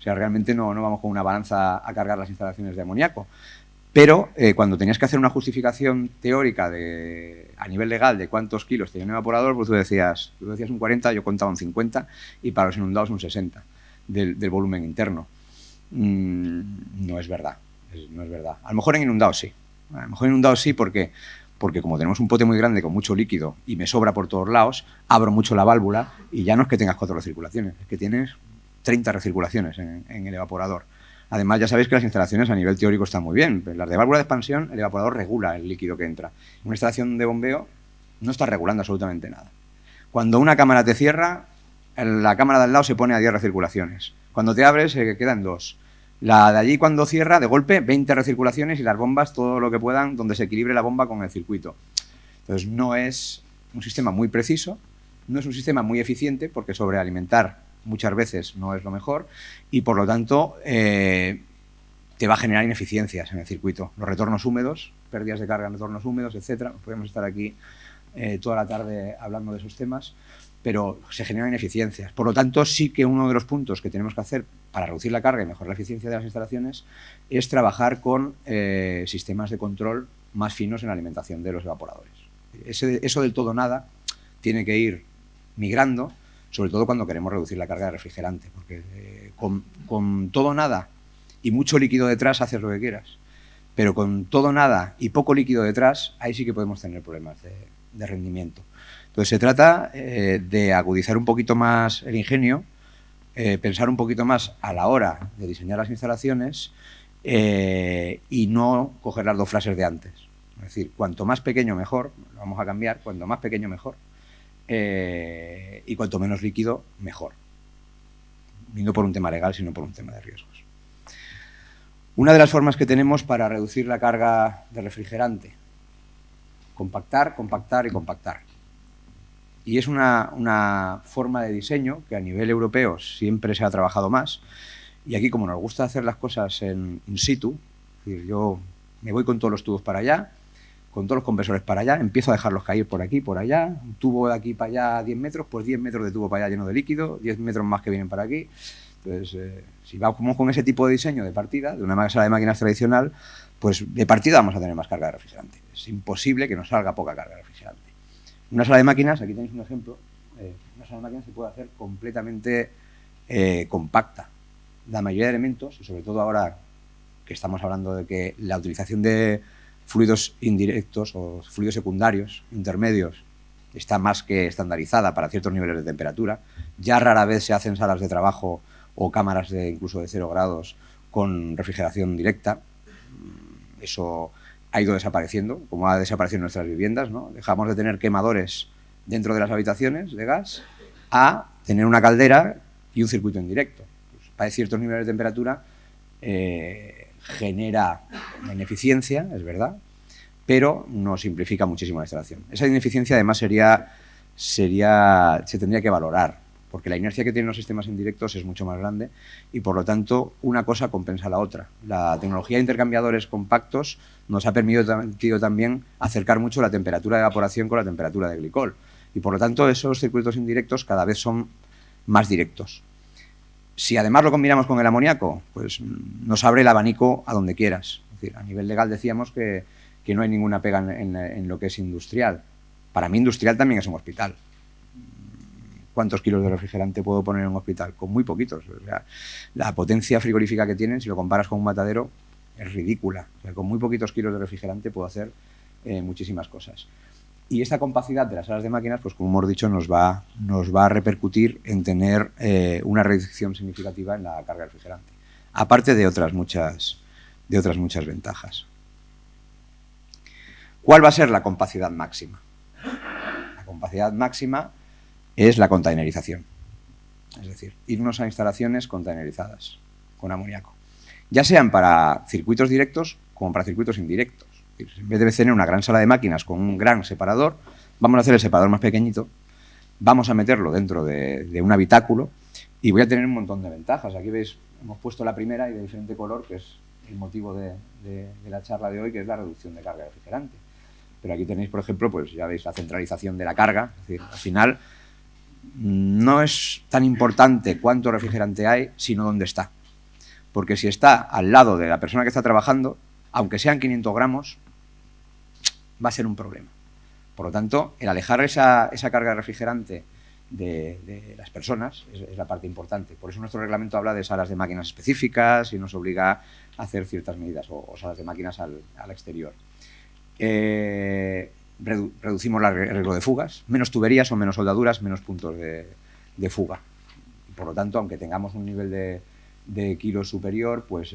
O sea, realmente no vamos con una balanza a cargar las instalaciones de amoníaco. Pero cuando tenías que hacer una justificación teórica a nivel legal de cuántos kilos tenía un evaporador, pues tú decías un 40, yo contaba un 50 y para los inundados un 60 del volumen interno. No es verdad, no es verdad. A lo mejor en inundados sí. A lo mejor en inundados sí porque como tenemos un pote muy grande con mucho líquido y me sobra por todos lados, abro mucho la válvula y ya no es que tengas 4 recirculaciones, es que tienes 30 recirculaciones en el evaporador. Además, ya sabéis que las instalaciones a nivel teórico están muy bien. Las de válvula de expansión, el evaporador regula el líquido que entra. En una instalación de bombeo no está regulando absolutamente nada. Cuando una cámara te cierra, la cámara de al lado se pone a 10 recirculaciones. Cuando te abres, se quedan 2. La de allí, cuando cierra, de golpe, 20 recirculaciones y las bombas, todo lo que puedan, donde se equilibre la bomba con el circuito. Entonces, no es un sistema muy preciso, no es un sistema muy eficiente, porque sobrealimentar muchas veces no es lo mejor y, por lo tanto, te va a generar ineficiencias en el circuito. Los retornos húmedos, pérdidas de carga en retornos húmedos, etcétera. Podemos estar aquí toda la tarde hablando de esos temas, pero se generan ineficiencias. Por lo tanto, sí que uno de los puntos que tenemos que hacer para reducir la carga y mejorar la eficiencia de las instalaciones es trabajar con sistemas de control más finos en la alimentación de los evaporadores. Eso del todo nada tiene que ir migrando, sobre todo cuando queremos reducir la carga de refrigerante, porque con todo nada y mucho líquido detrás haces lo que quieras, pero con todo nada y poco líquido detrás, ahí sí que podemos tener problemas de rendimiento. Entonces se trata de agudizar un poquito más el ingenio, pensar un poquito más a la hora de diseñar las instalaciones y no coger las 2 frases de antes. Es decir, cuanto más pequeño mejor, lo vamos a cambiar, cuanto más pequeño mejor. Y cuanto menos líquido, mejor. Y no por un tema legal, sino por un tema de riesgos. Una de las formas que tenemos para reducir la carga de refrigerante, compactar, compactar y compactar. Y es una forma de diseño que a nivel europeo siempre se ha trabajado más. Y aquí, como nos gusta hacer las cosas in situ, es decir, yo me voy con todos los tubos para allá, con todos los compresores para allá, empiezo a dejarlos caer por aquí, por allá, un tubo de aquí para allá 10 metros, pues 10 metros de tubo para allá lleno de líquido, 10 metros más que vienen para aquí. Entonces, si vamos con ese tipo de diseño de partida, de una sala de máquinas tradicional, pues de partida vamos a tener más carga de refrigerante. Es imposible que nos salga poca carga de refrigerante. Una sala de máquinas, aquí tenéis un ejemplo, una sala de máquinas se puede hacer completamente compacta. La mayoría de elementos, y sobre todo ahora que estamos hablando de que la utilización de fluidos indirectos o fluidos secundarios, intermedios, está más que estandarizada para ciertos niveles de temperatura. Ya rara vez se hacen salas de trabajo o cámaras incluso de 0 grados con refrigeración directa. Eso ha ido desapareciendo, como ha desaparecido en nuestras viviendas, ¿no? Dejamos de tener quemadores dentro de las habitaciones de gas a tener una caldera y un circuito indirecto. Pues para ciertos niveles de temperatura genera una ineficiencia, es verdad, pero nos simplifica muchísimo la instalación. Esa ineficiencia además se tendría que valorar, porque la inercia que tienen los sistemas indirectos es mucho más grande y, por lo tanto, una cosa compensa la otra. La tecnología de intercambiadores compactos nos ha permitido también acercar mucho la temperatura de evaporación con la temperatura de glicol y, por lo tanto, esos circuitos indirectos cada vez son más directos. Si además lo combinamos con el amoníaco, pues nos abre el abanico a donde quieras. Es decir, a nivel legal decíamos que no hay ninguna pega en lo que es industrial. Para mí industrial también es un hospital. ¿Cuántos kilos de refrigerante puedo poner en un hospital? Con muy poquitos. O sea, la potencia frigorífica que tienen, si lo comparas con un matadero, es ridícula. O sea, con muy poquitos kilos de refrigerante puedo hacer muchísimas cosas. Y esta compacidad de las salas de máquinas, pues como hemos dicho, nos va a repercutir en tener una reducción significativa en la carga de refrigerante, aparte de otras muchas ventajas. ¿Cuál va a ser la compacidad máxima? La compacidad máxima es la containerización, es decir, irnos a instalaciones containerizadas con amoníaco, ya sean para circuitos directos como para circuitos indirectos. En vez de tener una gran sala de máquinas con un gran separador, vamos a hacer el separador más pequeñito, vamos a meterlo dentro de un habitáculo y voy a tener un montón de ventajas. Aquí veis, hemos puesto la primera y de diferente color, que es el motivo de la charla de hoy, que es la reducción de carga de refrigerante. Pero aquí tenéis, por ejemplo, pues ya veis la centralización de la carga. Es decir, al final no es tan importante cuánto refrigerante hay, sino dónde está. Porque si está al lado de la persona que está trabajando, aunque sean 500 gramos, va a ser un problema. Por lo tanto, el alejar esa carga de refrigerante de las personas es la parte importante. Por eso nuestro reglamento habla de salas de máquinas específicas y nos obliga a hacer ciertas medidas o salas de máquinas al exterior. Reducimos el riesgo de fugas, menos tuberías o menos soldaduras, menos puntos de fuga. Y por lo tanto, aunque tengamos un nivel de kilos superior, pues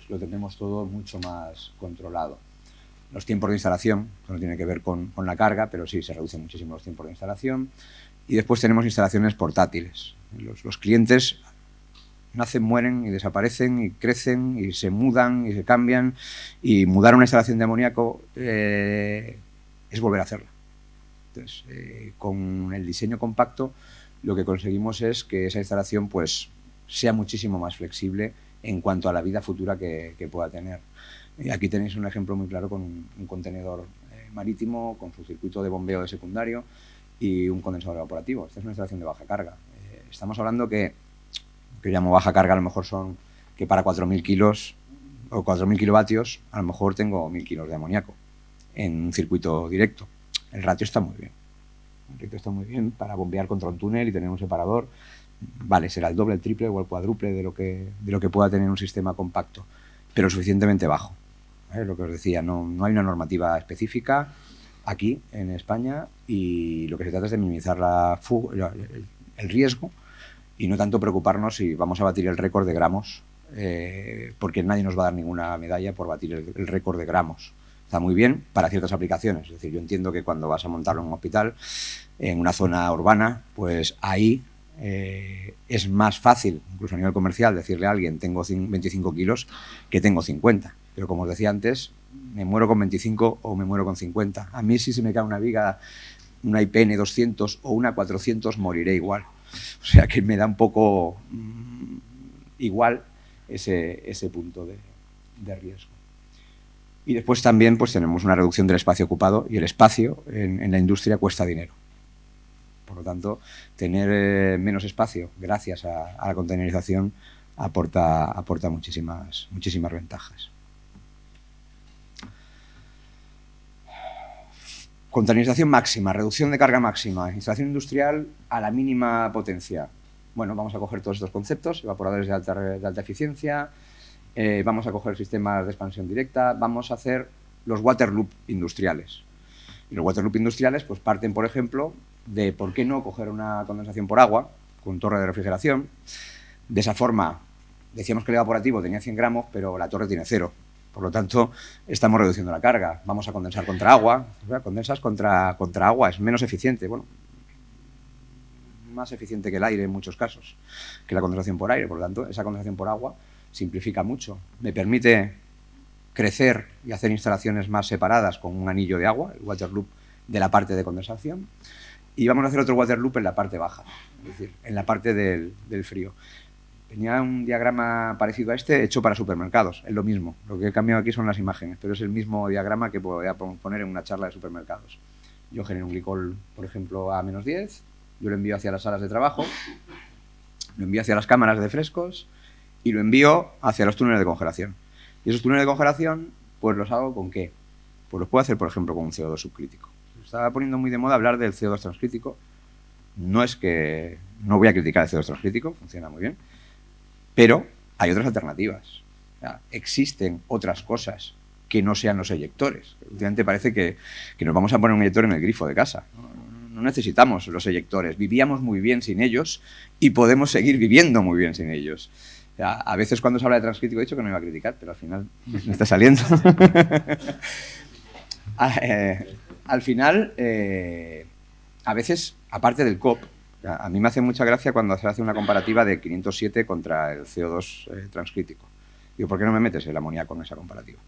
lo tenemos todo mucho más controlado. Los tiempos de instalación, que no tiene que ver con la carga, pero sí se reducen muchísimo los tiempos de instalación. Y después tenemos instalaciones portátiles. Los clientes nacen, mueren y desaparecen y crecen y se mudan y se cambian, y mudar una instalación de amoníaco es volver a hacerla. Entonces, con el diseño compacto lo que conseguimos es que esa instalación pues sea muchísimo más flexible en cuanto a la vida futura que pueda tener. Aquí tenéis un ejemplo muy claro con un contenedor marítimo con su circuito de bombeo de secundario y un condensador evaporativo. Esta es una instalación de baja carga. Estamos hablando que llamo baja carga, a lo mejor son que para 4.000 kilos o 4.000 kilovatios, a lo mejor tengo 1.000 kilos de amoníaco en un circuito directo. El ratio está muy bien. El ratio está muy bien para bombear contra un túnel y tener un separador. Vale, será el doble, el triple o el cuádruple de lo que pueda tener un sistema compacto, pero suficientemente bajo. Lo que os decía, no hay una normativa específica aquí en España y lo que se trata es de minimizar el riesgo y no tanto preocuparnos si vamos a batir el récord de gramos, porque nadie nos va a dar ninguna medalla por batir el récord de gramos. Está muy bien para ciertas aplicaciones. Es decir, yo entiendo que cuando vas a montarlo en un hospital, en una zona urbana, pues ahí es más fácil, incluso a nivel comercial, decirle a alguien tengo 25 kilos que tengo 50. Pero como os decía antes, me muero con 25 o me muero con 50. A mí si se me cae una viga, una IPN 200 o una 400, moriré igual. O sea que me da un poco igual ese punto de riesgo. Y después también pues tenemos una reducción del espacio ocupado, y el espacio en la industria cuesta dinero. Por lo tanto, tener menos espacio gracias a la containerización aporta muchísimas ventajas. Containerización máxima, reducción de carga máxima, instalación industrial a la mínima potencia. Bueno, vamos a coger todos estos conceptos, evaporadores de alta eficiencia, vamos a coger sistemas de expansión directa, vamos a hacer los water loop industriales. Y los water loop industriales pues parten, por ejemplo, de por qué no coger una condensación por agua con torre de refrigeración. De esa forma, decíamos que el evaporativo tenía 100 gramos, pero la torre tiene 0. Por lo tanto, estamos reduciendo la carga. Vamos a condensar contra agua. Condensas contra agua, es menos eficiente. Bueno, más eficiente que el aire en muchos casos, que la condensación por aire. Por lo tanto, esa condensación por agua simplifica mucho. Me permite crecer y hacer instalaciones más separadas con un anillo de agua, el water loop de la parte de condensación. Y vamos a hacer otro water loop en la parte baja, es decir, en la parte del frío. Tenía un diagrama parecido a este hecho para supermercados, es lo mismo. Lo que he cambiado aquí son las imágenes, pero es el mismo diagrama que podría poner en una charla de supermercados. Yo genero un glicol, por ejemplo, a -10, yo lo envío hacia las salas de trabajo, lo envío hacia las cámaras de frescos y lo envío hacia los túneles de congelación. Y esos túneles de congelación, pues los hago ¿con qué? Pues los puedo hacer, por ejemplo, con un CO2 subcrítico. Se estaba poniendo muy de moda hablar del CO2 transcrítico. No voy a criticar el CO2 transcrítico, funciona muy bien, pero hay otras alternativas. O sea, existen otras cosas que no sean los eyectores. Últimamente parece que nos vamos a poner un eyector en el grifo de casa. No necesitamos los eyectores. Vivíamos muy bien sin ellos y podemos seguir viviendo muy bien sin ellos. O sea, a veces cuando se habla de transcrítico he dicho que no iba a criticar, pero al final me está saliendo. Al final, a veces, aparte del COP, a mí me hace mucha gracia cuando se hace una comparativa de 507 contra el CO2 transcrítico. Digo, ¿por qué no me metes el amoníaco en esa comparativa?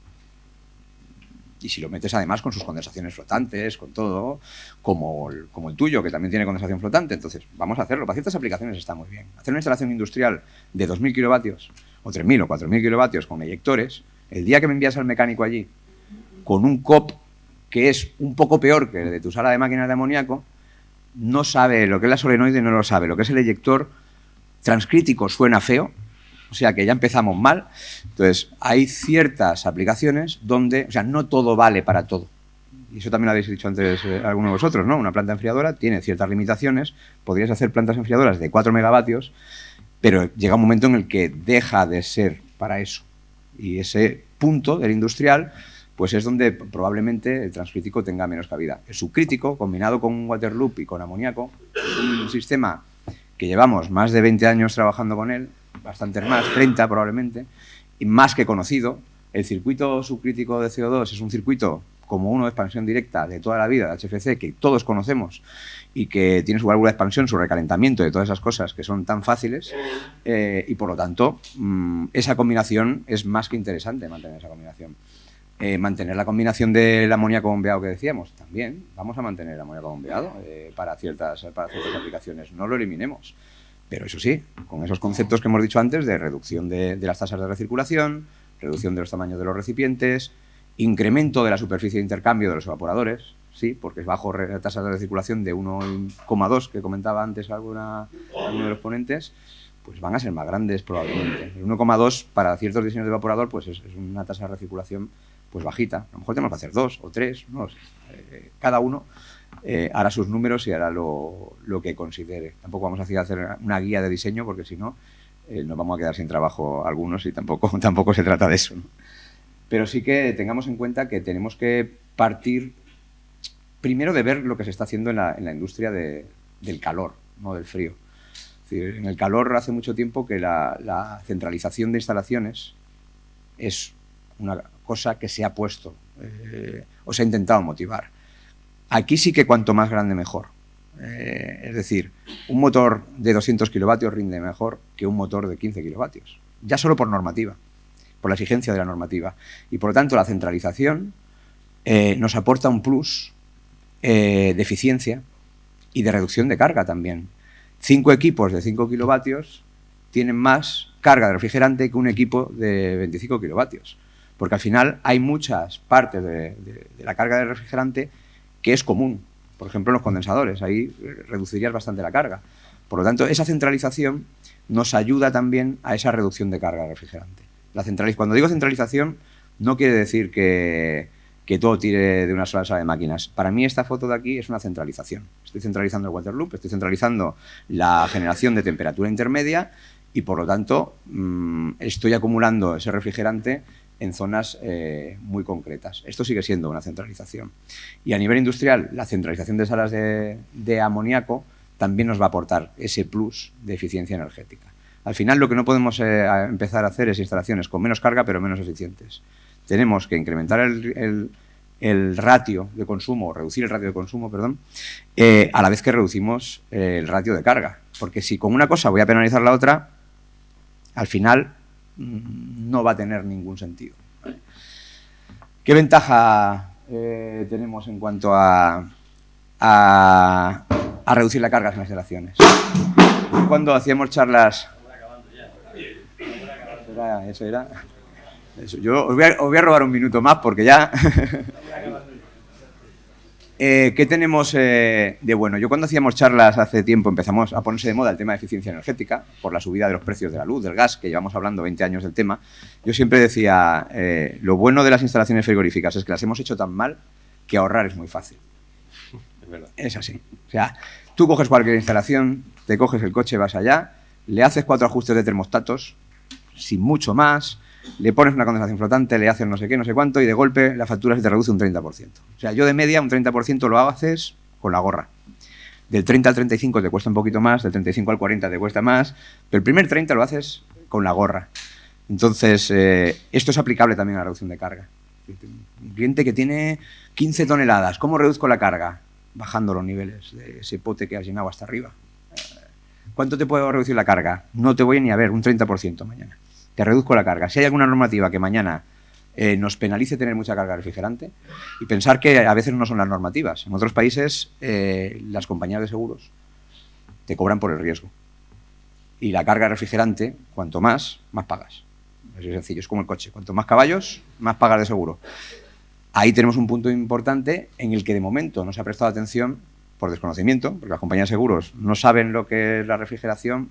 Y si lo metes además con sus condensaciones flotantes, con todo, como el tuyo, que también tiene condensación flotante, entonces vamos a hacerlo. Para ciertas aplicaciones está muy bien. Hacer una instalación industrial de 2.000 kilovatios, o 3.000 o 4.000 kilovatios con eyectores, el día que me envías al mecánico allí con un COP que es un poco peor que el de tu sala de máquinas de amoníaco, no sabe lo que es la solenoide, no lo sabe. Lo que es el eyector transcrítico suena feo, o sea que ya empezamos mal. Entonces, hay ciertas aplicaciones donde, o sea, no todo vale para todo. Y eso también lo habéis dicho antes alguno de vosotros, ¿no? Una planta enfriadora tiene ciertas limitaciones. Podrías hacer plantas enfriadoras de 4 megavatios, pero llega un momento en el que deja de ser para eso. Y ese punto del industrial, pues es donde probablemente el transcrítico tenga menos cabida. El subcrítico, combinado con un water loop y con amoníaco, es un sistema que llevamos más de 20 años trabajando con él, bastantes más, 30 probablemente, y más que conocido. El circuito subcrítico de CO2 es un circuito como uno de expansión directa de toda la vida de HFC, que todos conocemos y que tiene su válvula de expansión, su recalentamiento, de todas esas cosas que son tan fáciles, y por lo tanto esa combinación es más que interesante, mantener esa combinación. Mantener la combinación del amoníaco bombeado que decíamos, también vamos a mantener el amoníaco bombeado para ciertas aplicaciones, no lo eliminemos. Pero eso sí, con esos conceptos que hemos dicho antes de reducción de las tasas de recirculación, reducción de los tamaños de los recipientes, incremento de la superficie de intercambio de los evaporadores, sí, porque es bajo tasas de recirculación de 1,2 que comentaba antes alguno de los ponentes, pues van a ser más grandes probablemente. El 1,2 para ciertos diseños de evaporador pues es una tasa de recirculación pues bajita. A lo mejor tenemos que hacer 2 o 3, no lo sé. Cada uno hará sus números y hará lo que considere. Tampoco vamos a hacer una guía de diseño porque si no nos vamos a quedar sin trabajo algunos y tampoco se trata de eso, ¿no? Pero sí que tengamos en cuenta que tenemos que partir primero de ver lo que se está haciendo en la industria del calor, no del frío. Es decir, en el calor hace mucho tiempo que la centralización de instalaciones es una cosa que se ha puesto o se ha intentado motivar. Aquí sí que cuanto más grande mejor. Es decir, un motor de 200 kilovatios rinde mejor que un motor de 15 kilovatios. Ya solo por normativa, por la exigencia de la normativa. Y por lo tanto la centralización nos aporta un plus de eficiencia y de reducción de carga también. 5 equipos de 5 kilovatios tienen más carga de refrigerante que un equipo de 25 kilovatios. Porque al final hay muchas partes de la carga de refrigerante que es común. Por ejemplo, en los condensadores, ahí reducirías bastante la carga. Por lo tanto, esa centralización nos ayuda también a esa reducción de carga de refrigerante. Cuando digo centralización, no quiere decir que todo tire de una sola sala de máquinas. Para mí esta foto de aquí es una centralización. Estoy centralizando el water loop, estoy centralizando la generación de temperatura intermedia y, por lo tanto, estoy acumulando ese refrigerante en zonas muy concretas. Esto sigue siendo una centralización. Y a nivel industrial, la centralización de salas de amoníaco también nos va a aportar ese plus de eficiencia energética. Al final, lo que no podemos empezar a hacer es instalaciones con menos carga, pero menos eficientes. Tenemos que incrementar el ratio de consumo, reducir el ratio de consumo, perdón, a la vez que reducimos el ratio de carga. Porque si con una cosa voy a penalizar la otra, al final no va a tener ningún sentido. ¿Qué ventaja tenemos en cuanto a reducir la carga en las instalaciones? Cuando hacíamos charlas... Eso era. Yo os voy a robar un minuto más porque ya... ¿Qué tenemos de bueno? Yo cuando hacíamos charlas hace tiempo empezamos a ponerse de moda el tema de eficiencia energética por la subida de los precios de la luz, del gas, que llevamos hablando 20 años del tema. Yo siempre decía, lo bueno de las instalaciones frigoríficas es que las hemos hecho tan mal que ahorrar es muy fácil. Es verdad. Es así. O sea, tú coges cualquier instalación, te coges el coche, vas allá, le haces 4 ajustes de termostatos, sin mucho más, le pones una condensación flotante, le haces no sé qué, no sé cuánto, y de golpe la factura se te reduce un 30%. O sea, yo de media un 30% lo haces con la gorra. Del 30 al 35 te cuesta un poquito más, del 35 al 40 te cuesta más, pero el primer 30 lo haces con la gorra. Entonces, esto es aplicable también a la reducción de carga. Un cliente que tiene 15 toneladas, ¿cómo reduzco la carga? Bajando los niveles de ese pote que has llenado hasta arriba. ¿Cuánto te puedo reducir la carga? No te voy ni a ver, un 30% mañana. Te reduzco la carga. Si hay alguna normativa que mañana nos penalice tener mucha carga refrigerante y pensar que a veces no son las normativas. En otros países las compañías de seguros te cobran por el riesgo. Y la carga refrigerante, cuanto más pagas. Es sencillo, es como el coche. Cuanto más caballos, más pagas de seguro. Ahí tenemos un punto importante en el que de momento no se ha prestado atención por desconocimiento, porque las compañías de seguros no saben lo que es la refrigeración,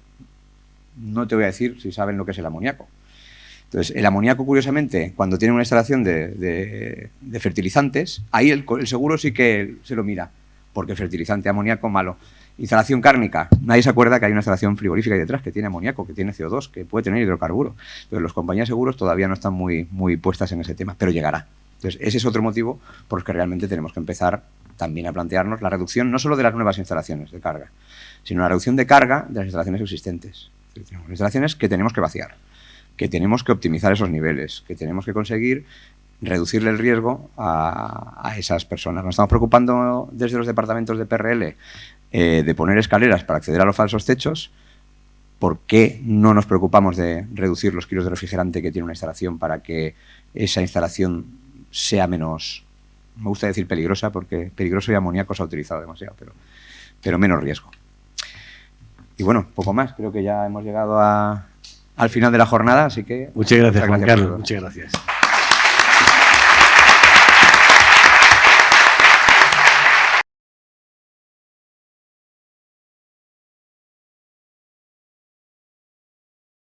no te voy a decir si saben lo que es el amoníaco. Entonces, el amoníaco, curiosamente, cuando tiene una instalación de fertilizantes, ahí el seguro sí que se lo mira, porque fertilizante, amoníaco, malo. Instalación cárnica, nadie se acuerda que hay una instalación frigorífica ahí detrás que tiene amoníaco, que tiene CO2, que puede tener hidrocarburo. Entonces, las compañías de seguros todavía no están muy puestas en ese tema, pero llegará. Entonces, ese es otro motivo por el que realmente tenemos que empezar también a plantearnos la reducción no solo de las nuevas instalaciones de carga, sino la reducción de carga de las instalaciones existentes. Tenemos instalaciones que tenemos que vaciar, que tenemos que optimizar esos niveles, que tenemos que conseguir reducirle el riesgo a esas personas. Nos estamos preocupando desde los departamentos de PRL de poner escaleras para acceder a los falsos techos. ¿Por qué no nos preocupamos de reducir los kilos de refrigerante que tiene una instalación para que esa instalación sea menos, me gusta decir peligrosa, porque peligroso y amoníaco se ha utilizado demasiado, pero menos riesgo? Y bueno, poco más. Creo que ya hemos llegado al final de la jornada, así que... Muchas gracias, Juan Carlos. Muchas gracias.